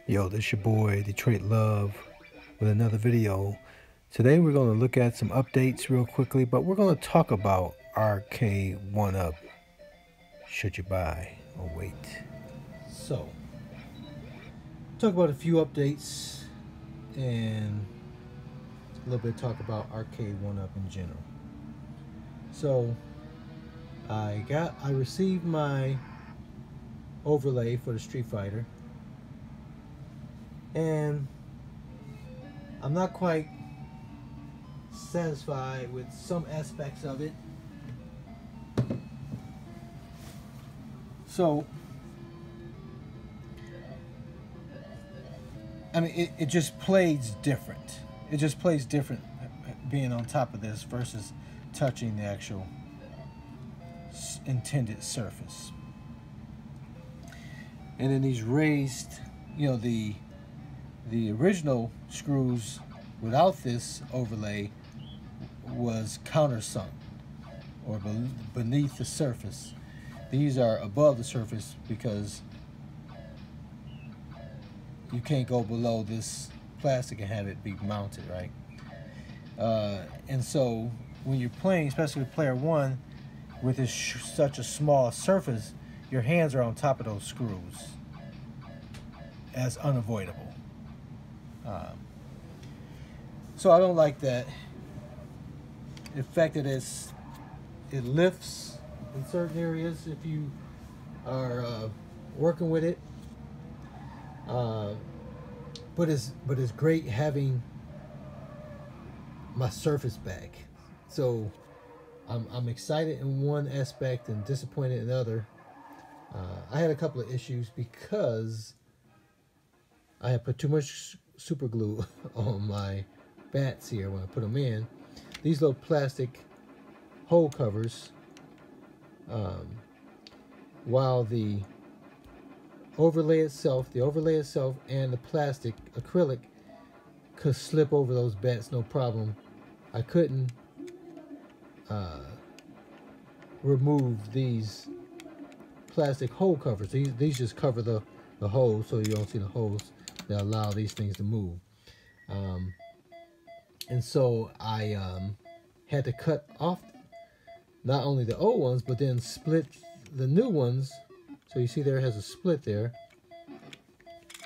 Yo, this your boy Detroit Love with another video. Today we're going to look at some updates real quickly, but we're going to talk about Arcade1Up. Should you buy or wait? So, talk about a few updates and a little bit talk about Arcade1Up in general. So, I received my overlay for the Street Fighter, and I'm not quite satisfied with some aspects of it. So, I mean, it just plays different. It just plays different being on top of this versus touching the actual intended surface. And then these raised, the original screws without this overlay was countersunk or beneath the surface. These are above the surface because you can't go below this plastic and have it be mounted, right? And so when you're playing, especially with player one, with such a small surface, your hands are on top of those screws as unavoidable. So I don't like that. The fact that it lifts in certain areas if you are working with it, but it's great having my surface back. So I'm excited in one aspect and disappointed in the other. I had a couple of issues because I had put too much super glue on my bats here when I put them in. These little plastic hole covers, while the overlay itself and the plastic acrylic could slip over those bats no problem, I couldn't remove these plastic hole covers. These just cover the holes so you don't see the holes that allow these things to move. And so I had to cut off not only the old ones, but then split the new ones. So you see there has a split there.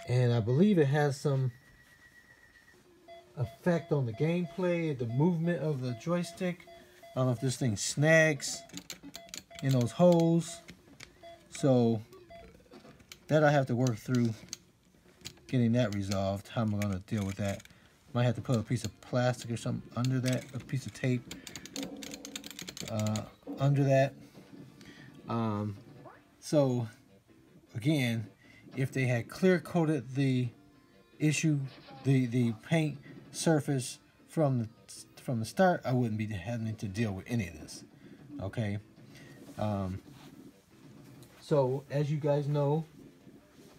And I believe it has some effect on the gameplay, the movement of the joystick. I don't know if this thing snags in those holes. So that I have to work through getting that resolved. How am I going to deal with that? Might have to put a piece of plastic or something under that, a piece of tape under that. So again, if they had clear coated the paint surface from the start, I wouldn't be having to deal with any of this. Okay. So as you guys know,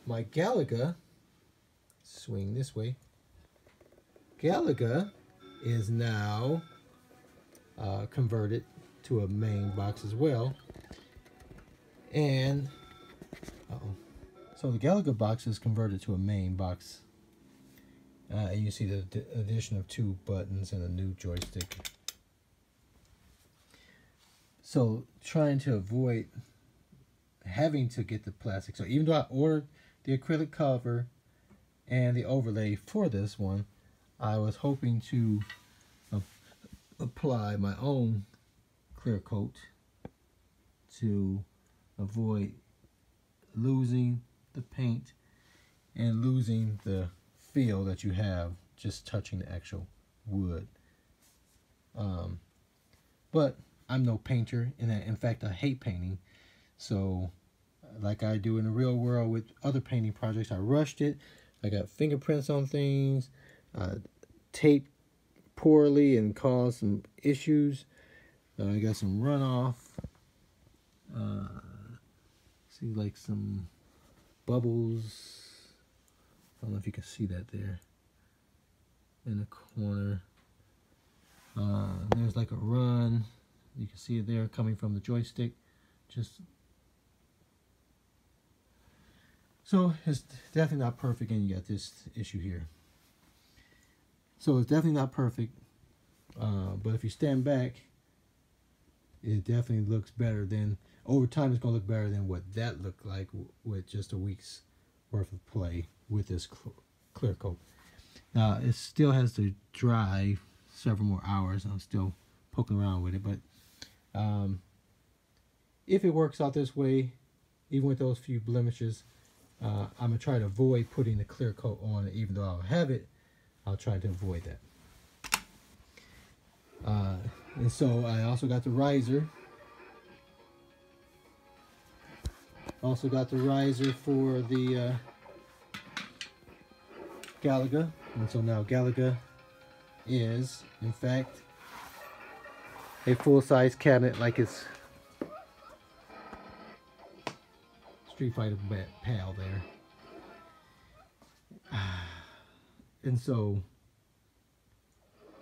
my Galaga, swing this way, Galaga is now converted to a main box as well. And so the Galaga box is converted to a main box. And you see the addition of 2 buttons and a new joystick. So trying to avoid having to get the plastic. So even though I ordered the acrylic cover and the overlay for this one, I was hoping to apply my own clear coat to avoid losing the paint and losing the feel that you have just touching the actual wood. But I'm no painter, and in fact I hate painting. So like I do in the real world with other painting projects, I rushed it. I got fingerprints on things, taped poorly and caused some issues. I got some runoff. See, like some bubbles. I don't know if you can see that there in the corner. There's like a run. You can see it there coming from the joystick. So it's definitely not perfect, and you got this issue here. So it's definitely not perfect, but if you stand back, it definitely looks better than, over time it's going to look better than what that looked like with just a week's worth of play with this clear coat. Now it still has to dry several more hours. I'm still poking around with it, but if it works out this way, even with those few blemishes, I'm going to try to avoid putting the clear coat on it. Even though I'll have it, I'll try to avoid that. And so I also got the riser. Also got the riser for the Galaga. And so now Galaga is, in fact, a full-size cabinet like its Street Fighter pal there. And so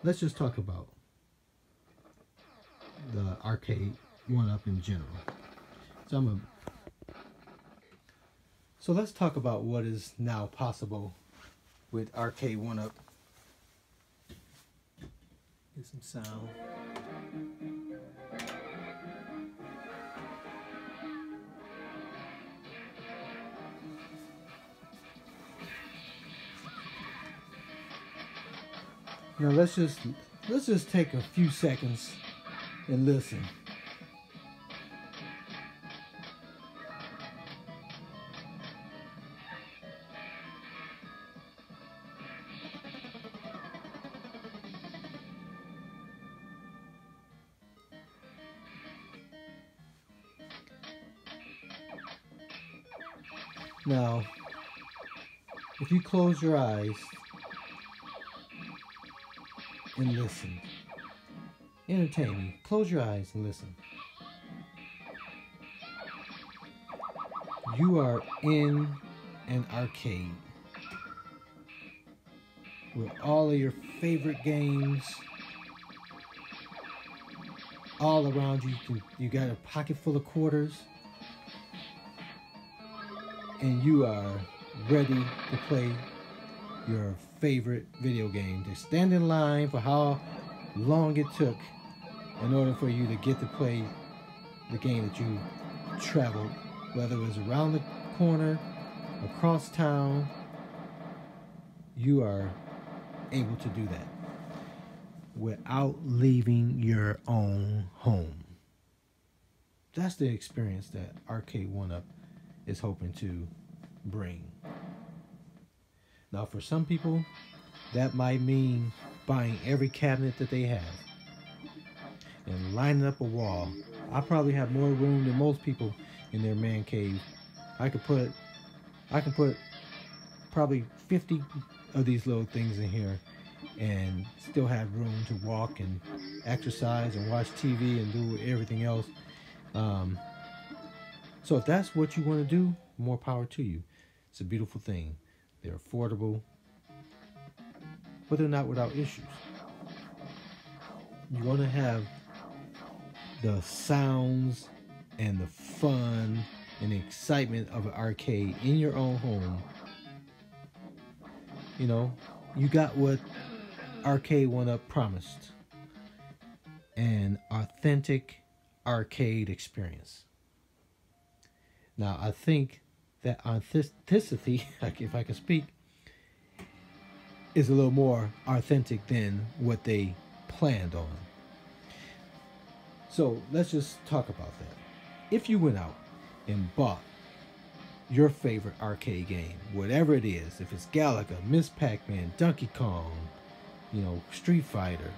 let's just talk about the Arcade1Up in general. So let's talk about what is now possible with Arcade1Up. Get some sound. Now let's just take a few seconds and listen. Now, if you close your eyes and listen, entertain me. Close your eyes and listen. You are in an arcade with all of your favorite games all around you. You got a pocket full of quarters, and you are ready to play your favorite video game. To stand in line for how long it took in order for you to get to play the game that you traveled, whether it was around the corner, across town. You are able to do that without leaving your own home. That's the experience that Arcade1Up is hoping to bring. Now, for some people, that might mean buying every cabinet that they have and lining up a wall. I probably have more room than most people in their man cave. I can put probably 50 of these little things in here and still have room to walk and exercise and watch TV and do everything else. So if that's what you want to do, more power to you. It's a beautiful thing. They're affordable, but they're not without issues. You want to have the sounds and the fun and the excitement of an arcade in your own home. You know, you got what Arcade1Up promised: an authentic arcade experience. Now, I think that authenticity, if I can speak, is a little more authentic than what they planned on. So let's just talk about that. If you went out and bought your favorite arcade game, whatever it is, if it's Galaga, Miss Pac-Man, Donkey Kong, you know, Street Fighter,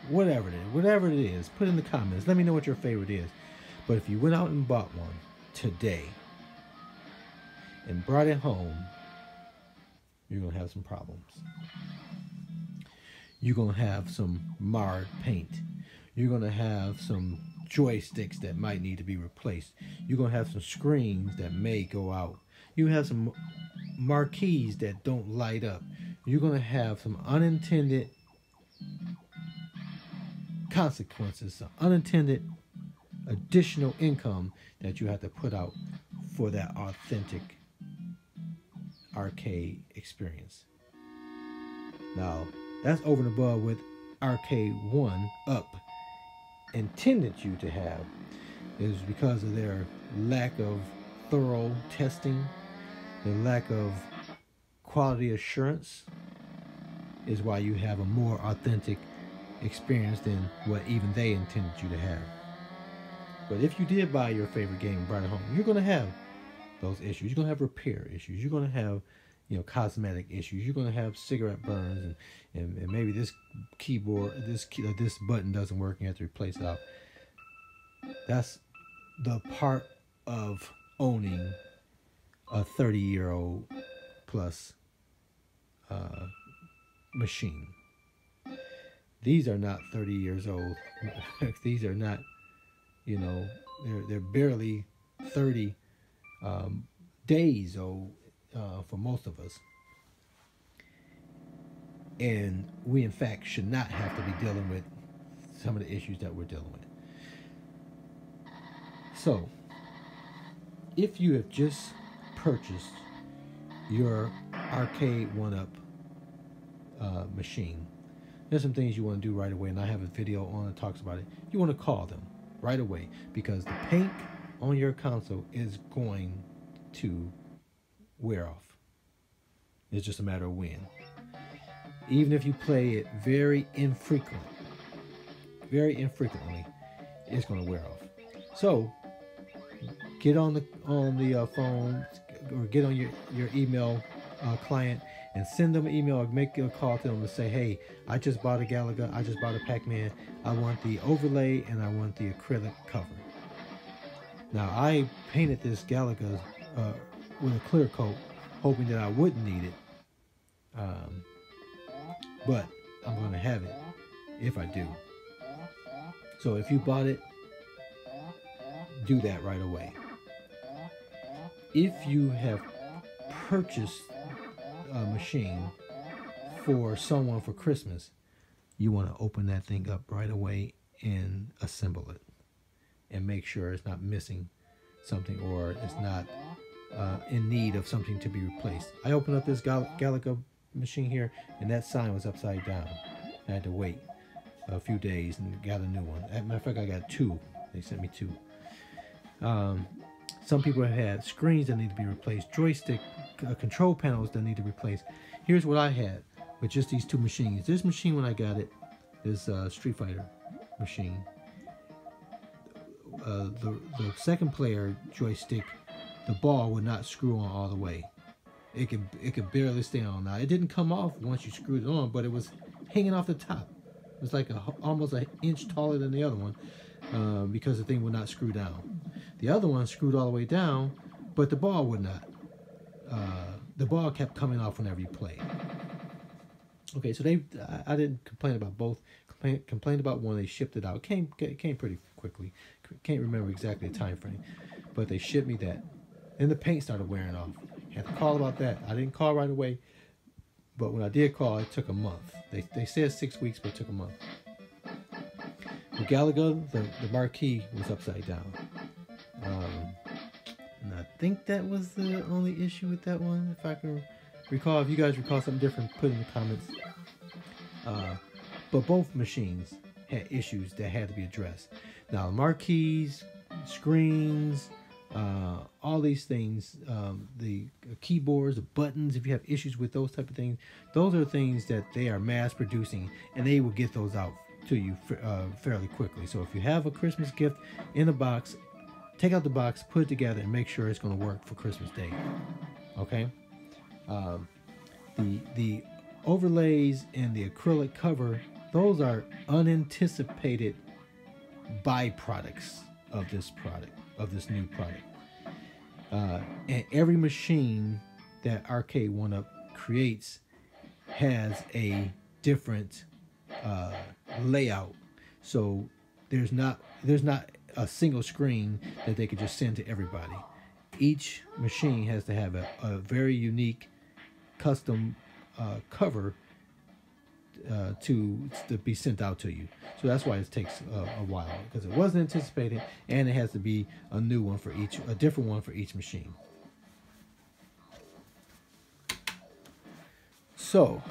whatever it is, put in the comments. Let me know what your favorite is. But if you went out and bought one today and brought it home, you're going to have some problems. You're going to have some marred paint. You're going to have some joysticks that might need to be replaced. You're going to have some screens that may go out. You have some marquees that don't light up. You're going to have some unintended consequences, some unintended additional income that you have to put out for that authentic arcade experience. Now, that's over and above what Arcade1Up intended you to have. It was because of their lack of thorough testing, their lack of quality assurance, is why you have a more authentic experience than what even they intended you to have. But if you did buy your favorite game and brought it home, you're going to have those issues. You're going to have repair issues. You're going to have, cosmetic issues. You're going to have cigarette burns, and maybe this keyboard, this button doesn't work and you have to replace it out. That's the part of owning a 30-year-old plus machine. These are not 30 years old. These are not, they're barely 30 days old for most of us. And we, in fact, should not have to be dealing with some of the issues that we're dealing with. So, if you have just purchased your Arcade1Up machine, there's some things you want to do right away, and I have a video on that talks about it. You want to call them right away, because the paint on your console is going to wear off. It's just a matter of when. Even if you play it very infrequently, it's going to wear off. So get on the phone, or get on your email client and send them an email, or make a call to them and say, hey, I just bought a Galaga, I just bought a Pac-Man, I want the overlay and I want the acrylic cover. Now, I painted this Galaga with a clear coat, hoping that I wouldn't need it, but I'm going to have it if I do. So if you bought it, do that right away. If you have purchased a machine for someone for Christmas, you want to open that thing up right away and assemble it, and make sure it's not missing something, or it's not in need of something to be replaced. I opened up this Galaga machine here, and that sign was upside down. I had to wait a few days and got a new one. As a matter of fact, I got two. They sent me two. Some people have had screens that need to be replaced, joystick control panels that need to be replaced. Here's what I had with just these two machines. This machine, when I got it, is a Street Fighter machine. The second player joystick, the ball would not screw on all the way. It could barely stay on. Now, it didn't come off once you screwed it on, but it was hanging off the top. It was like almost an inch taller than the other one, because the thing would not screw down. The other one screwed all the way down, but the ball would not. The ball kept coming off whenever you played. Okay, so I didn't complain about both. Complained about one. They shipped it out. It came pretty quickly. Can't remember exactly the time frame, but they shipped me that. Then the paint started wearing off. Had to call about that. I didn't call right away, but when I did call, it took a month. They said 6 weeks, but it took a month. With Galaga, the marquee was upside down. And I think that was the only issue with that one, if I can recall. If you guys recall something different, put in the comments. But both machines had issues that had to be addressed. Now, marquees, screens, all these things, the keyboards, the buttons, if you have issues with those type of things, those are things that they are mass producing, and they will get those out to you fairly quickly. So if you have a Christmas gift in a box, take out the box, put it together, and make sure it's going to work for Christmas Day. Okay? The overlays and the acrylic cover, those are unanticipated byproducts of this product, of this new product. And every machine that Arcade1Up creates has a different layout. So there's not a single screen that they could just send to everybody. Each machine has to have a very unique custom cover to be sent out to you. So that's why it takes a while, because it wasn't anticipated, and it has to be a new one for each, a different one for each machine. So,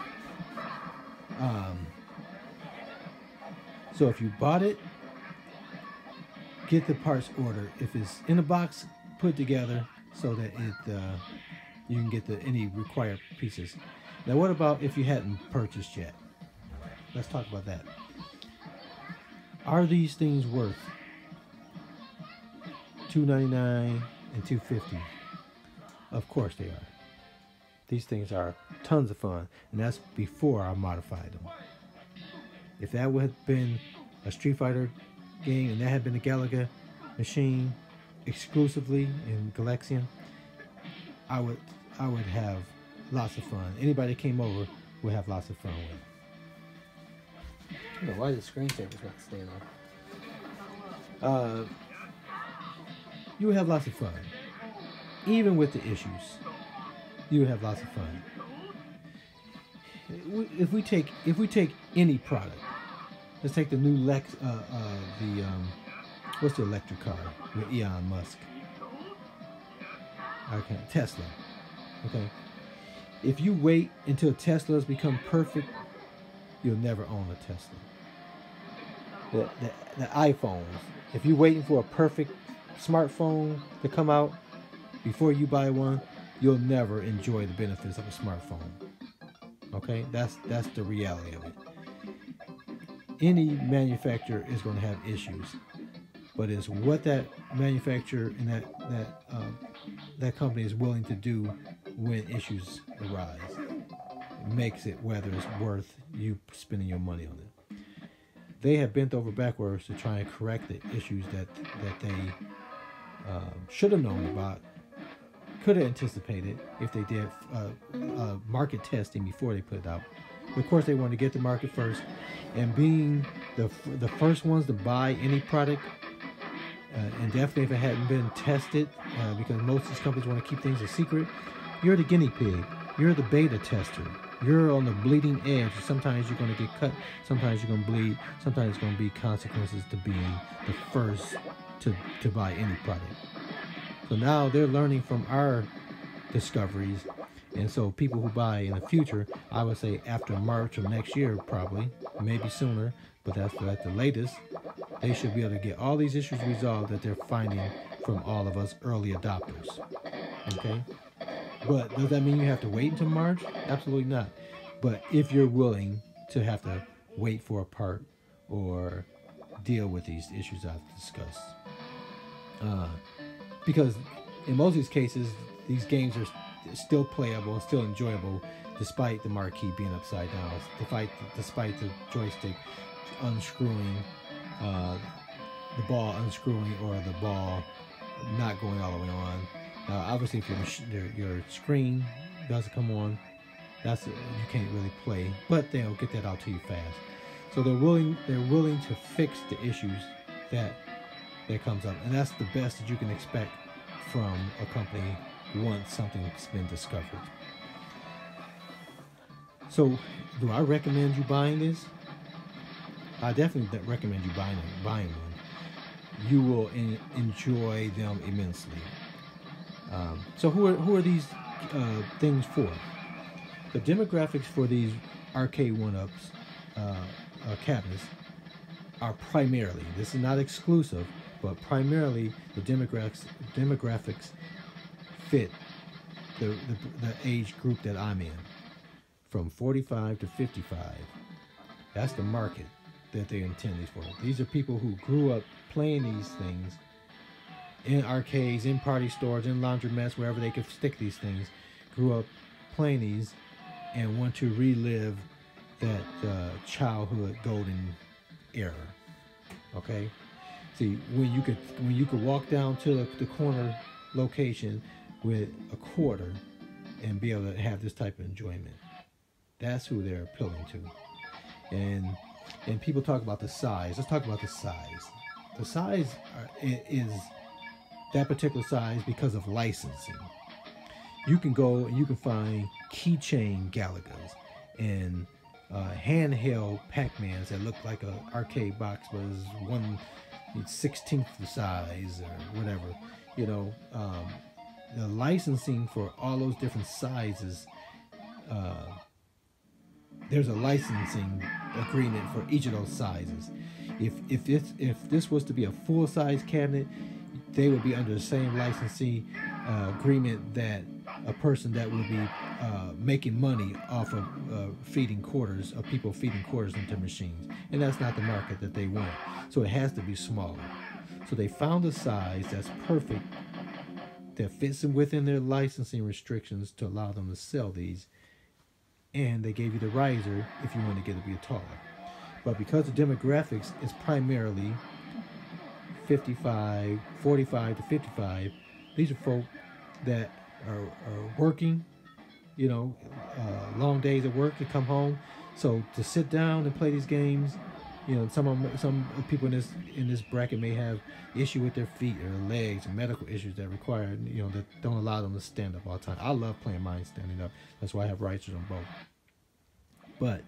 so if you bought it, get the parts order. If it's in a box, put it together so that you can get any required pieces. Now, what about if you hadn't purchased yet? Let's talk about that. Are these things worth $2.99 and $2.50? Of course they are. These things are tons of fun, and that's before I modified them. If that would have been a Street Fighter game and that had been a Galaga machine exclusively in Galaxian, I would have lots of fun. Anybody that came over would have lots of fun with it. I don't know why the screensaver's not staying on. You would have lots of fun. Even with the issues, you would have lots of fun. If we take any product, let's take the new what's the electric car with Elon Musk? Okay, Tesla. Okay, if you wait until Teslas become perfect, you'll never own a Tesla. The iPhones. If you're waiting for a perfect smartphone to come out before you buy one, you'll never enjoy the benefits of a smartphone. Okay, that's the reality of it. Any manufacturer is going to have issues, but it's what that manufacturer and that company is willing to do when issues arise. It makes it whether it's worth you spending your money on it. They have bent over backwards to try and correct the issues that they should have known about, could have anticipated if they did market testing before they put it out. Of course, they want to get the market first, and being the first ones to buy any product, and definitely if it hadn't been tested, because most of these companies want to keep things a secret, you're the guinea pig. You're the beta tester. You're on the bleeding edge. Sometimes you're going to get cut. Sometimes you're going to bleed. Sometimes there's going to be consequences to being the first to buy any product. So now they're learning from our discoveries. And so people who buy in the future, I would say after March of next year, probably, maybe sooner, but that's at the latest, they should be able to get all these issues resolved that they're finding from all of us early adopters. Okay? But does that mean you have to wait until March? Absolutely not. But if you're willing to have to wait for a part or deal with these issues I've discussed. Because in most of these cases, these games are still playable and still enjoyable despite the marquee being upside down, despite the joystick unscrewing, the ball unscrewing, or the ball not going all the way on. Obviously, if your screen doesn't come on, you can't really play, but they'll get that out to you fast. So they're willing to fix the issues that comes up, and that's the best that you can expect from a company once something's been discovered. So, do I recommend you buying this? I definitely recommend you buying one. You will enjoy them immensely. So who are these things for? The demographics for these Arcade1Ups cabinets are primarily, this is not exclusive, but primarily the demographics fit the age group that I'm in, from 45 to 55. That's the market that they intend these for. These are people who grew up playing these things in arcades, in party stores, in laundromats, wherever they could stick these things, grew up playing these and want to relive that childhood golden era. Okay? See, when you could walk down to the corner location with a quarter and be able to have this type of enjoyment. That's who they're appealing to. And people talk about the size. Let's talk about the size. The size is that particular size because of licensing. You can go and you can find keychain Galagas and handheld Pac-Mans that look like an arcade box but is 1/16 the size or whatever. You know, the licensing for all those different sizes there's a licensing agreement for each of those sizes. If this was to be a full size cabinet, they would be under the same licensing agreement that a person that would be making money off of feeding quarters, of people feeding quarters into machines, and that's not the market that they want. So it has to be smaller. So they found a size that's perfect, that fits within their licensing restrictions to allow them to sell these, and they gave you the riser if you want to get it to be taller. But because the demographics is primarily 45 to 55, these are folk that are working, long days at work, to come home. So to sit down and play these games, some people in this bracket may have issue with their feet or their legs, or medical issues that require, that don't allow them to stand up all the time. I love playing mine standing up. That's why I have risers on both. But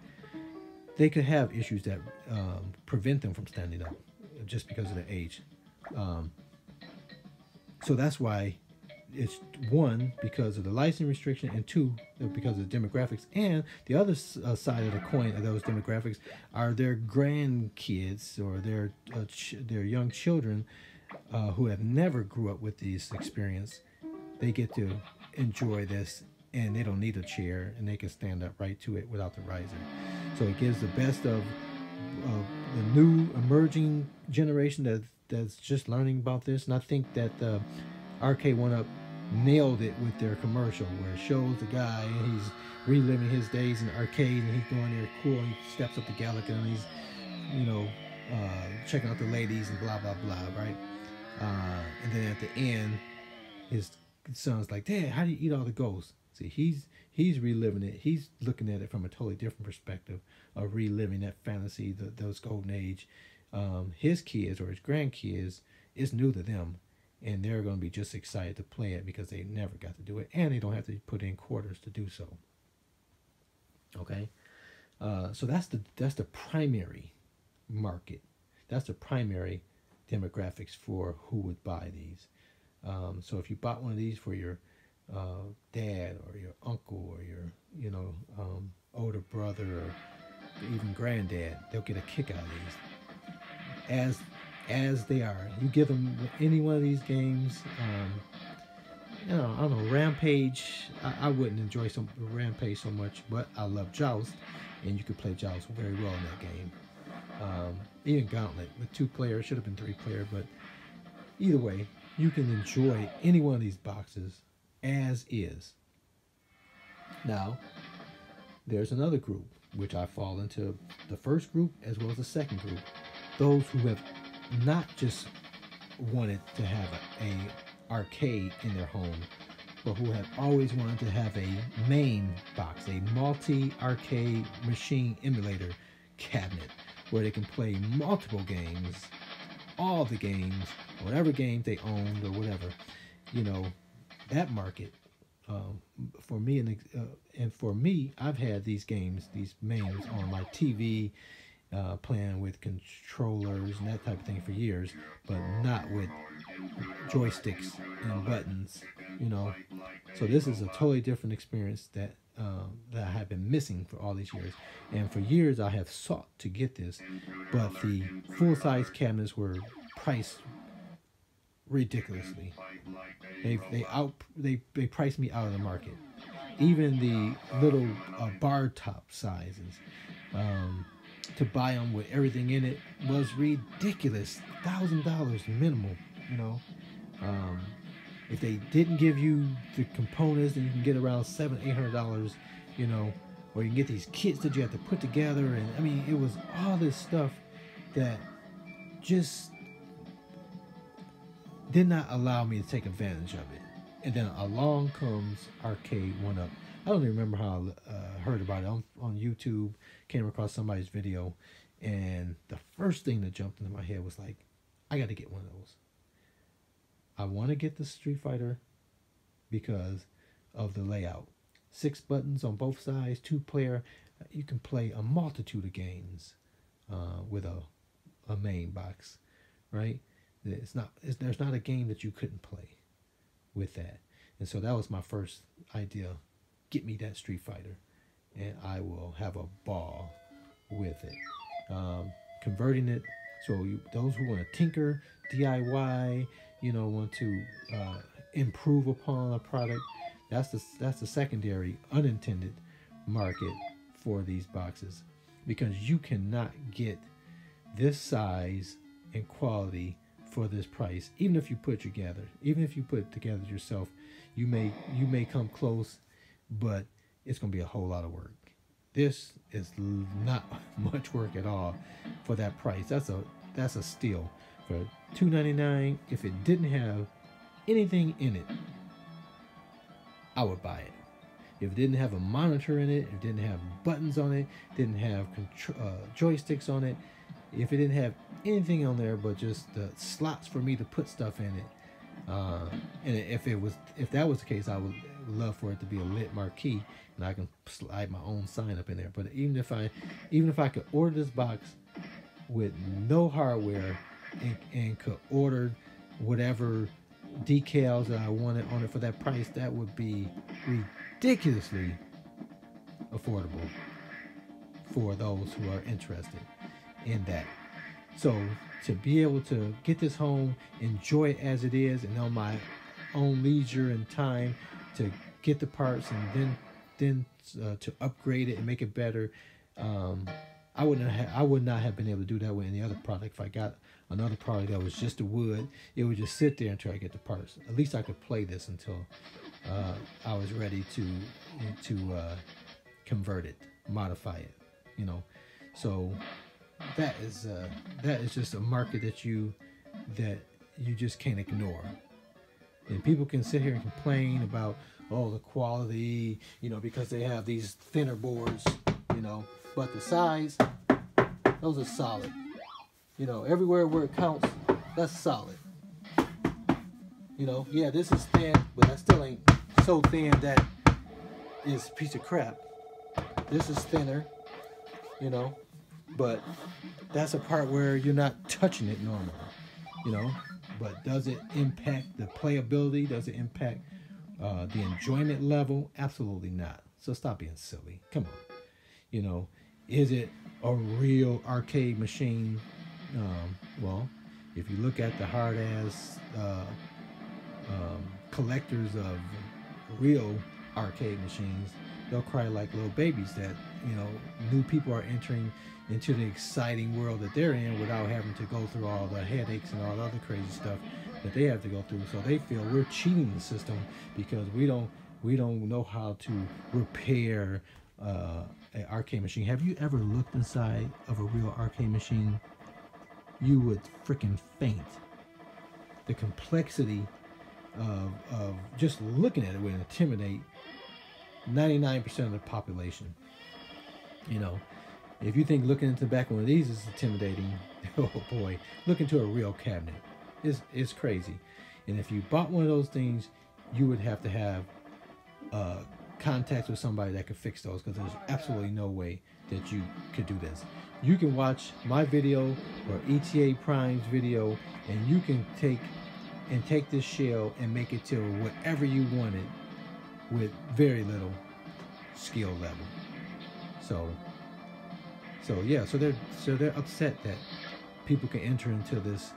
they could have issues that prevent them from standing up just because of their age. So that's why it's, one, because of the license restriction, and two, because of the demographics. And the other side of the coin of those demographics are their grandkids or their young children who have never grew up with this experience. They get to enjoy this, and they don't need a chair, and they can stand up right to it without the riser. So it gives the best of the new emerging generation that's just learning about this. And I think that Arcade1Up nailed it with their commercial, where it shows the guy and he's reliving his days in the arcade, and he's going there cool, and he steps up to Galaga, and he's checking out the ladies and blah blah blah, right? And then at the end, his son's like, "Dad, how do you eat all the ghosts?" See, he's reliving it. He's looking at it from a totally different perspective of reliving that fantasy, those golden age. His kids or his grandkids, it's new to them, and they're going to be just excited to play it because they never got to do it, and they don't have to put in quarters to do so. Okay, so that's the primary market. That's the primary demographics for who would buy these. So if you bought one of these for your dad or your uncle or your older brother or even granddad, they'll get a kick out of these. As they are, you give them any one of these games. I don't know, Rampage. I wouldn't enjoy Rampage so much, but I love Joust, and you could play Joust very well in that game. Even Gauntlet with 2 players, should have been 3 player, but either way, you can enjoy any one of these boxes as is. Now, there's another group, which I fall into the first group as well as the second group. Those who have not just wanted to have a arcade in their home, but who have always wanted to have a MAME box, a multi-arcade machine emulator cabinet, where they can play multiple games, all the games, whatever games they owned or whatever. That market, for me, and for me, I've had these games, these MAMEs on my TV, playing with controllers and that type of thing for years, but not with joysticks and buttons, So this is a totally different experience that I have been missing for all these years. And for years I have sought to get this, but the full-size cabinets were priced ridiculously. They priced me out of the market. Even the little bar top sizes, to buy them with everything in it was ridiculous. $1,000 minimum, If they didn't give you the components, then you can get around $700-800, or you can get these kits that you have to put together. And I mean, it was all this stuff that just did not allow me to take advantage of it. And then along comes Arcade1Up. I don't even remember how I heard about it on YouTube. Came across somebody's video, and the first thing that jumped into my head was like, I got to get one of those. I want to get the Street Fighter because of the layout. 6 buttons on both sides, 2-player. You can play a multitude of games with a MAME box, right? There's not a game that you couldn't play with that. And so that was my first idea. Get me that Street Fighter. and I will have a ball with it. Converting it, so those who want to tinker, DIY, want to improve upon a product, that's the secondary unintended market for these boxes, because you cannot get this size and quality for this price. Even if you put it together yourself, you may come close, but it's going to be a whole lot of work. This is not much work at all for that price. That's a steal for $2.99. If it didn't have anything in it, I would buy it. If it didn't have a monitor in it, if it didn't have buttons on it, didn't have joysticks on it, if it didn't have anything on there but just the slots for me to put stuff in it, and if that was the case, I would love for it to be a lit marquee, and I can slide my own sign up in there. But even if I could order this box with no hardware and could order whatever decals that I wanted on it for that price, that would be ridiculously affordable for those who are interested in that. So to be able to get this home, enjoy it as it is, and on my own leisure and time to get the parts and then to upgrade it and make it better, I would not have been able to do that with any other product. If I got another product that was just a wood, it would just sit there until I get the parts. At least I could play this until I was ready to convert it, modify it, So that is just a market that you just can't ignore. And people can sit here and complain about, the quality, because they have these thinner boards, but the size, those are solid. Everywhere where it counts, that's solid. Yeah, this is thin, but that still ain't so thin that is a piece of crap. This is thinner, but that's a part where you're not touching it normally, But does it impact the playability? Does it impact the enjoyment level? Absolutely not. So stop being silly. Come on. Is it a real arcade machine? Well, if you look at the hard-ass collectors of real arcade machines, they'll cry like little babies that, new people are entering into the exciting world that they're in without having to go through all the headaches and all the other crazy stuff that they have to go through. So they feel we're cheating the system because we don't know how to repair an arcade machine. Have you ever looked inside of a real arcade machine? You would freaking faint. The complexity of just looking at it would intimidate 99% of the population. If you think looking into the back of one of these is intimidating, oh boy, look into a real cabinet. It's crazy. And if you bought one of those things, you would have to have contacts with somebody that could fix those, because there's absolutely no way that you could do this. You can watch my video or ETA Prime's video, and you can take this shell and make it to whatever you wanted with very little skill level. So they're upset that people can enter into this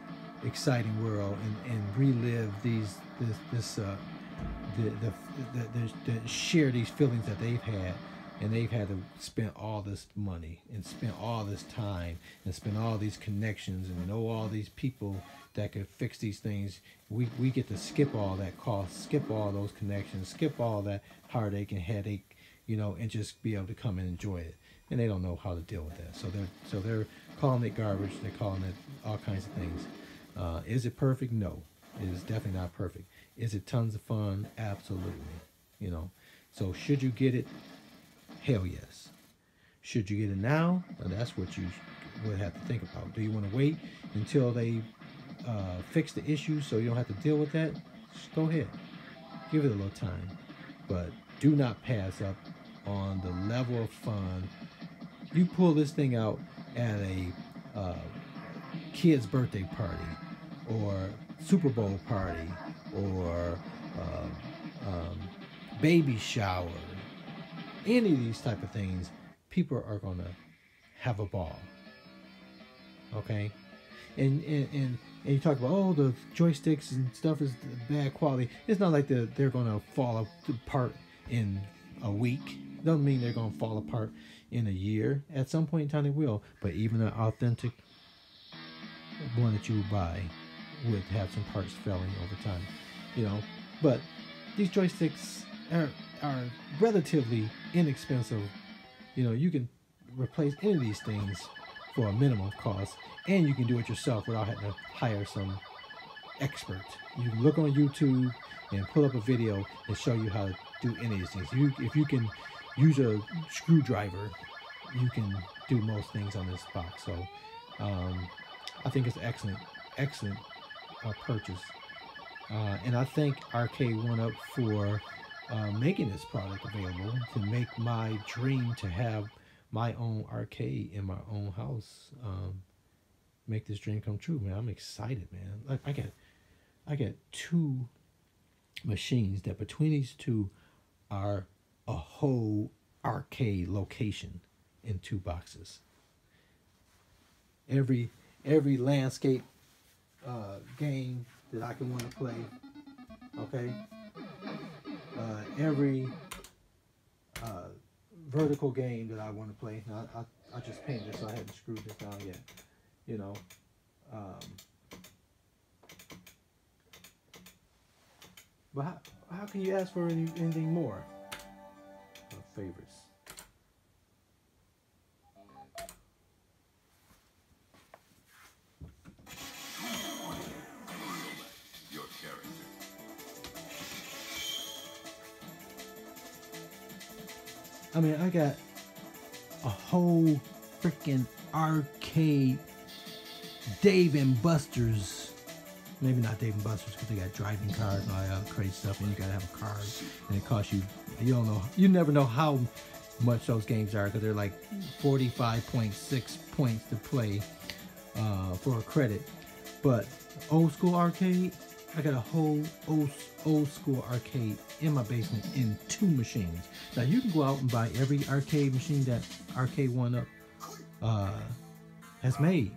exciting world and relive share these feelings that they've had, and they've had to spend all this money and spend all this time and spend all these connections and know all these people that could fix these things. We get to skip all that cost, skip all those connections, skip all that heartache and headache, and just be able to come and enjoy it. And they don't know how to deal with that. So they're calling it garbage. They're calling it all kinds of things. Is it perfect? No, it is definitely not perfect. Is it tons of fun? Absolutely. So should you get it? Hell yes. Should you get it now? Well, that's what you would have to think about. Do you want to wait until they fix the issue so you don't have to deal with that? Just go ahead. Give it a little time. But do not pass up on the level of fun. You pull this thing out at a kid's birthday party or Super Bowl party or baby shower, any of these type of things, people are gonna have a ball. Okay, and you talk about, oh, the joysticks and stuff is bad quality. It's not like they're gonna fall apart in a week. Doesn't mean they're gonna fall apart in a year. At some point in time they will. But even an authentic one that you would buy would have some parts failing over time, you know. But these joysticks are relatively inexpensive. You know, you can replace any of these things for a minimum cost, and you can do it yourself without having to hire some expert. You can look on YouTube and pull up a video and show you how to do any of these things. If you can use a screwdriver, you can do most things on this box. So I think it's excellent purchase, and I thank Arcade1Up for making this product available to make my dream to have my own arcade in my own house, make this dream come true, man. I'm excited, man. Like I got two machines that between these two are a whole arcade location in two boxes. Every landscape game that I can want to play, okay? Every vertical game that I want to play. Now, I just painted this, so I haven't screwed this down yet. You know, but how can you ask for anything more? Favorites. I mean, I got a whole freaking arcade Dave and Buster's. Maybe not Dave and Buster's because they got driving cars and all that crazy stuff, and you gotta have a card, and it costs you. You never know how much those games are because they're like 45.6 points to play for a credit. But old school arcade, I got a whole old school arcade in my basement in two machines. Now you can go out and buy every arcade machine that Arcade1Up has made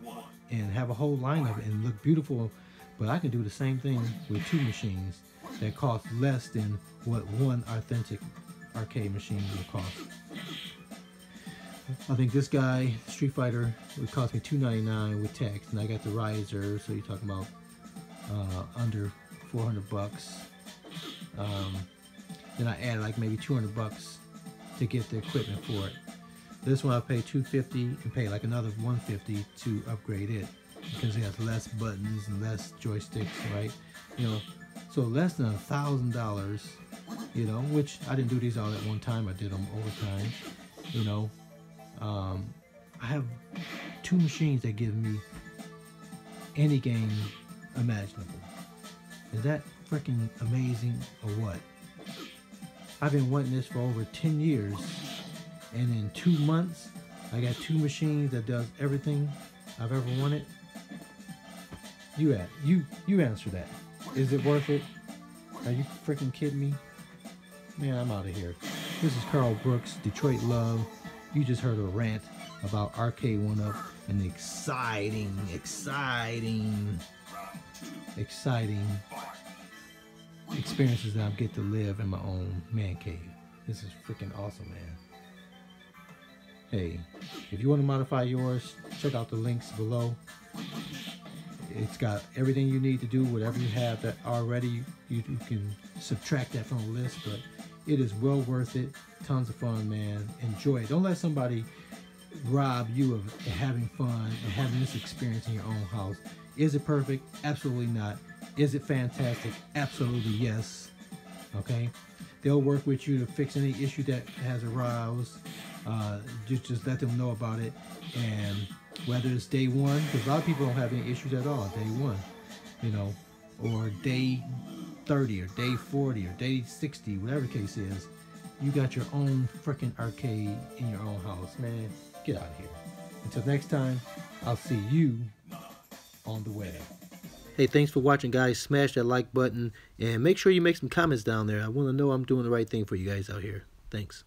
and have a whole line of it and look beautiful. But I can do the same thing with two machines that cost less than what one authentic arcade machine will cost. I think this guy, Street Fighter, would cost me $2.99 with tax, and I got the riser, so you're talking about under 400 bucks. Then I added like maybe 200 bucks to get the equipment for it. This one I paid $250 and paid like another $150 to upgrade it because it has less buttons and less joysticks, right? You know, so less than $1,000. You know, which I didn't do these all at one time. I did them over time. You know, I have two machines that give me any game imaginable. Is that freaking amazing or what? I've been wanting this for over 10 years, and in 2 months I got two machines that does everything I've ever wanted. You answer that. Is it worth it? Are you freaking kidding me? Man, I'm out of here. This is Carl Brooks, Detroit Love. You just heard a rant about Arcade1Up and the exciting experiences that I get to live in my own man cave. This is freaking awesome, man. Hey, if you want to modify yours, check out the links below. It's got everything you need to do. Whatever you have that already, you can subtract that from the list, but it is well worth it. Tons of fun, man. Enjoy it. Don't let somebody rob you of having fun and having this experience in your own house. Is it perfect? Absolutely not. Is it fantastic? Absolutely yes. Okay? They'll work with you to fix any issue that has aroused. Just let them know about it. And whether it's day one, because a lot of people don't have any issues at all day one, you know, or day 30 or day 40 or day 60, whatever the case is, you got your own freaking arcade in your own house, man. Get out of here. Until next time, I'll see you on the web. Hey, thanks for watching, guys. Smash that like button and make sure you make some comments down there. I want to know I'm doing the right thing for you guys out here. Thanks.